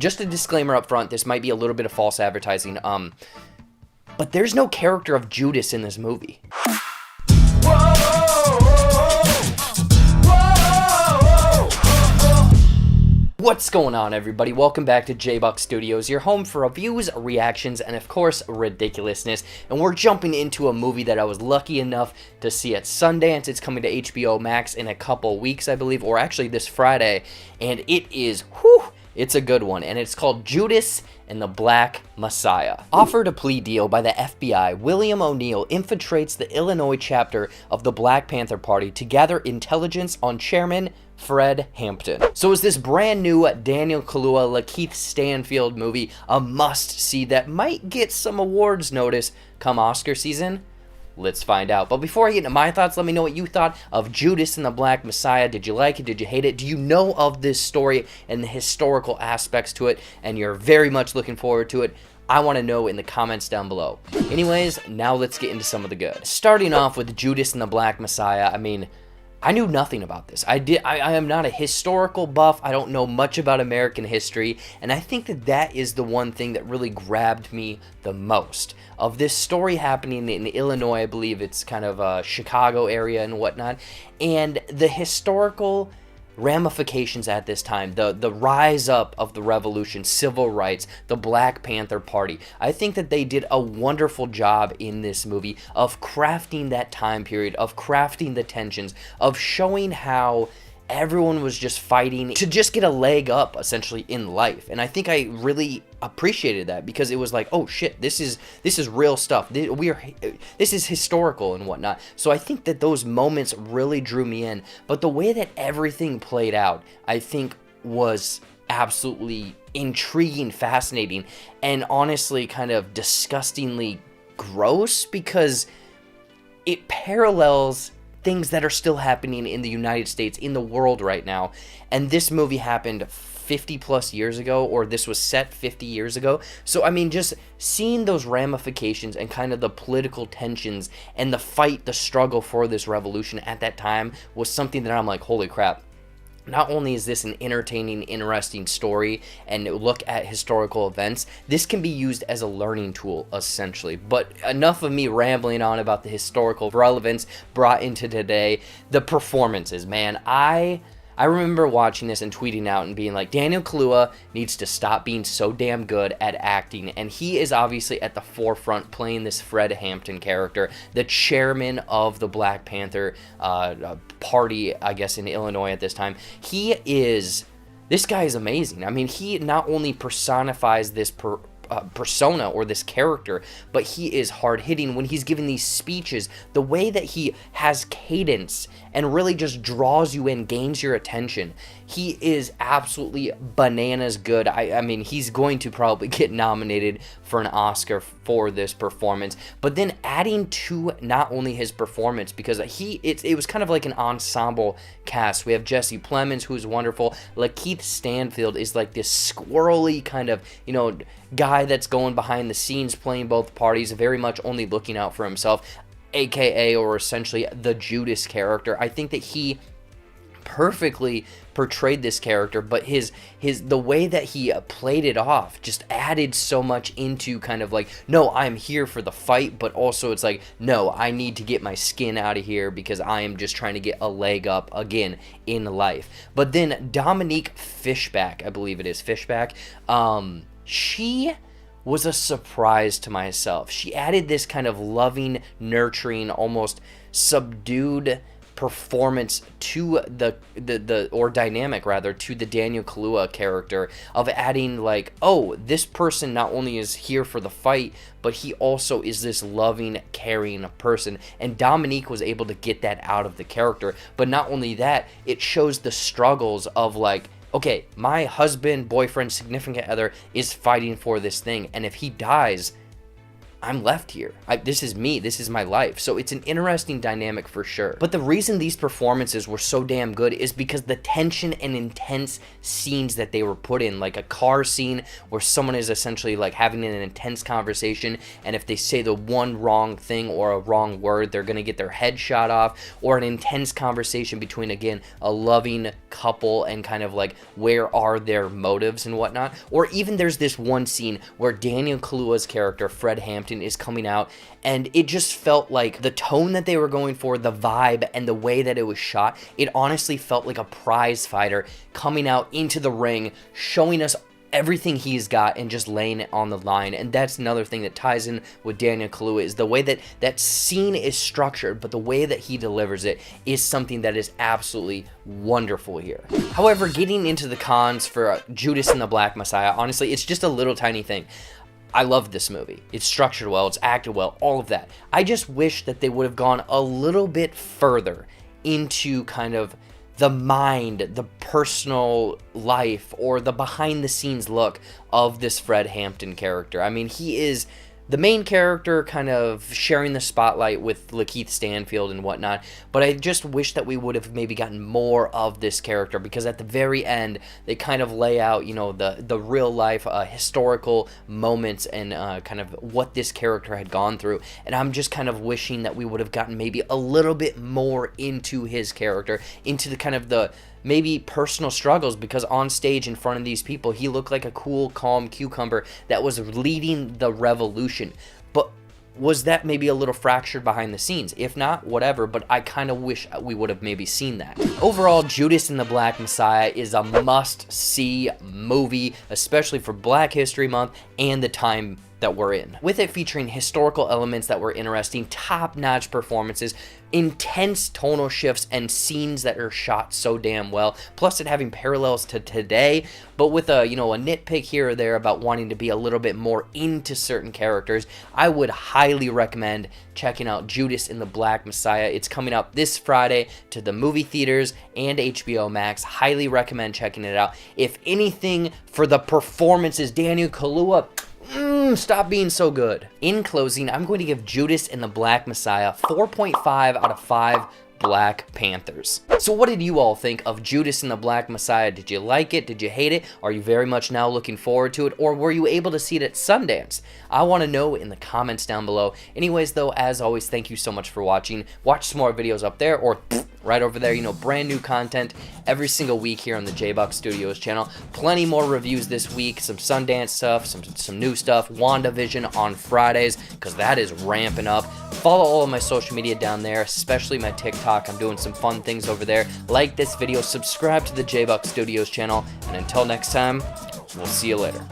just a disclaimer up front, this might be a little bit of false advertising, but there's no character of Judas in this movie. What's going on, everybody? Welcome back to JBuck Studios, your home for reviews, reactions, and of course, ridiculousness. And we're jumping into a movie that I was lucky enough to see at Sundance. It's coming to HBO Max in a couple weeks, I believe, or actually this Friday. And it is, it's a good one, and it's called Judas and the Black Messiah. Offered a plea deal by the FBI, William O'Neill infiltrates the Illinois chapter of the Black Panther Party to gather intelligence on Chairman Fred Hampton. So is this brand new Daniel Kaluuya, Lakeith Stanfield movie a must-see that might get some awards notice come Oscar season? Let's find out. But before I get into my thoughts, let me know what you thought of Judas and the Black Messiah. Did you like it? Did you hate it? Do you know of this story and the historical aspects to it, and you're very much looking forward to it? I want to know in the comments down below. Anyways, now let's get into some of the good. Starting off with Judas and the Black Messiah, I mean, I knew nothing about this. I am not a historical buff. I don't know much about American history, and I think that is the one thing that really grabbed me the most. Of this story happening in Illinois, I believe it's kind of a Chicago area and whatnot, and the historical ramifications at this time, the rise up of the revolution, civil rights, the Black Panther Party. I think that they did a wonderful job in this movie of crafting that time period, of crafting the tensions, of showing how everyone was just fighting to just get a leg up essentially in life. And I think I really appreciated that, because it was like, oh shit, this is real stuff. This is historical and whatnot. So I think that those moments really drew me in. But the way that everything played out, I think, was absolutely intriguing, fascinating, and honestly kind of disgustingly gross, because it parallels things that are still happening in the United States, in the world right now. And this movie happened 50 plus years ago, or this was set 50 years ago. So I mean, just seeing those ramifications and kind of the political tensions and the fight, the struggle for this revolution at that time was something that I'm like, holy crap. Not only is this an entertaining, interesting story and look at historical events, this can be used as a learning tool, essentially. But enough of me rambling on about the historical relevance brought into today. The performances, man. I remember watching this and tweeting out and being like, Daniel Kaluuya needs to stop being so damn good at acting. And he is obviously at the forefront playing this Fred Hampton character, the chairman of the Black Panther Party, I guess, in Illinois at this time. This guy is amazing. I mean, he not only personifies this persona or this character, but he is hard-hitting when he's giving these speeches. The way that he has cadence and really just draws you in, gains your attention. He is absolutely bananas good. I mean, he's going to probably get nominated for an Oscar for this performance. But then adding to not only his performance, because it was kind of like an ensemble cast. We have Jesse Plemons, who's wonderful. Lakeith Stanfield is like this squirrely kind of, guy that's going behind the scenes, playing both parties, very much only looking out for himself, aka or essentially the Judas character. I think that he perfectly portrayed this character, but the way that he played it off just added so much into kind of like, no, I'm here for the fight, but also it's like, no, I need to get my skin out of here because I am just trying to get a leg up again in life. But then Dominique Fishback, I believe it is Fishback, she was a surprise to myself. She added this kind of loving, nurturing, almost subdued performance to dynamic to the Daniel Kaluuya character, of adding like, oh, this person not only is here for the fight, but he also is this loving, caring person. And Dominique was able to get that out of the character. But not only that, it shows the struggles of like, okay, my husband, boyfriend, significant other is fighting for this thing, and if he dies, I'm left here. This is me. This is my life. So it's an interesting dynamic for sure. But the reason these performances were so damn good is because the tension and intense scenes that they were put in, like a car scene where someone is essentially like having an intense conversation, and if they say the one wrong thing or a wrong word, they're going to get their head shot off, or an intense conversation between, again, a loving couple and kind of like where are their motives and whatnot. Or even there's this one scene where Daniel Kaluuya's character, Fred Hampton, is coming out, and it just felt like the tone that they were going for, the vibe, and the way that it was shot, it honestly felt like a prize fighter coming out into the ring, showing us everything he's got and just laying it on the line. And that's another thing that ties in with Daniel Kaluuya, is the way that that scene is structured, but the way that he delivers it is something that is absolutely wonderful here. However, getting into the cons for Judas and the Black Messiah, honestly, it's just a little tiny thing. I love this movie. It's structured well, it's acted well, all of that. I just wish that they would have gone a little bit further into kind of the mind, the personal life, or the behind the scenes look of this Fred Hampton character. I mean, he is the main character, kind of sharing the spotlight with Lakeith Stanfield and whatnot, but I just wish that we would have maybe gotten more of this character, because at the very end, they kind of lay out, you know, the real life historical moments and kind of what this character had gone through, and I'm just kind of wishing that we would have gotten maybe a little bit more into his character, into the kind of the maybe personal struggles, because on stage in front of these people, he looked like a cool, calm cucumber that was leading the revolution. But was that maybe a little fractured behind the scenes? If not, whatever, but I kind of wish we would have maybe seen that. Overall, Judas and the Black Messiah is a must-see movie, especially for Black History Month and the time that we're in. With it featuring historical elements that were interesting, top-notch performances, intense tonal shifts, and scenes that are shot so damn well, plus it having parallels to today, but with a, you know, a nitpick here or there about wanting to be a little bit more into certain characters, I would highly recommend checking out Judas and the Black Messiah. It's coming out this Friday to the movie theaters and HBO Max. Highly recommend checking it out. If anything, for the performances, Daniel Kaluuya, stop being so good. In closing, I'm going to give Judas and the Black Messiah 4.5 out of 5 Black Panthers. So what did you all think of Judas and the Black Messiah? Did you like it? Did you hate it? Are you very much now looking forward to it? Or were you able to see it at Sundance? I want to know in the comments down below. Anyways, though, as always, thank you so much for watching. Watch some more videos up there, or right over there, you know, brand new content every single week here on the JBuck Studios channel. Plenty more reviews this week, some Sundance stuff, some new stuff, WandaVision on Fridays, because that is ramping up. Follow all of my social media down there, especially my TikTok. I'm doing some fun things over there. Like this video, subscribe to the JBuck Studios channel, and until next time, we'll see you later.